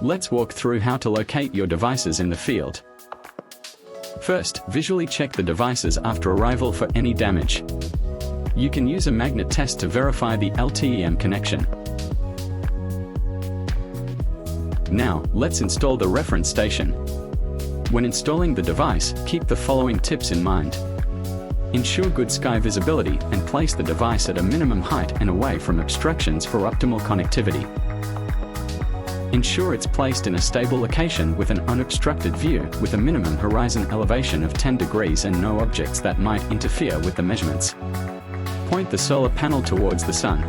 Let's walk through how to locate your devices in the field. First, visually check the devices after arrival for any damage. You can use a magnet test to verify the LTEM connection. Now, let's install the reference station. When installing the device, keep the following tips in mind. Ensure good sky visibility and place the device at a minimum height and away from obstructions for optimal connectivity. Ensure it's placed in a stable location with an unobstructed view with a minimum horizon elevation of 10 degrees and no objects that might interfere with the measurements. Point the solar panel towards the sun.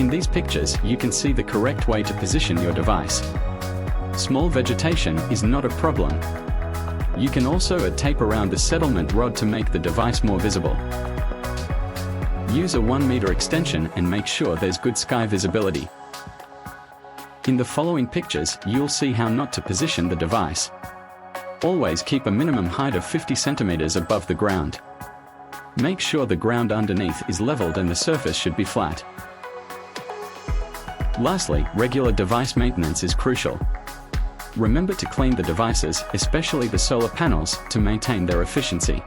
In these pictures, you can see the correct way to position your device. Small vegetation is not a problem. You can also add tape around the settlement rod to make the device more visible. Use a 1 meter extension and make sure there's good sky visibility. In the following pictures, you'll see how not to position the device. Always keep a minimum height of 50 centimeters above the ground. Make sure the ground underneath is leveled and the surface should be flat. Lastly, regular device maintenance is crucial. Remember to clean the devices, especially the solar panels, to maintain their efficiency.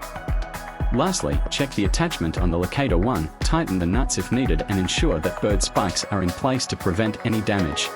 Lastly, check the attachment on the Locator One, tighten the nuts if needed and ensure that bird spikes are in place to prevent any damage.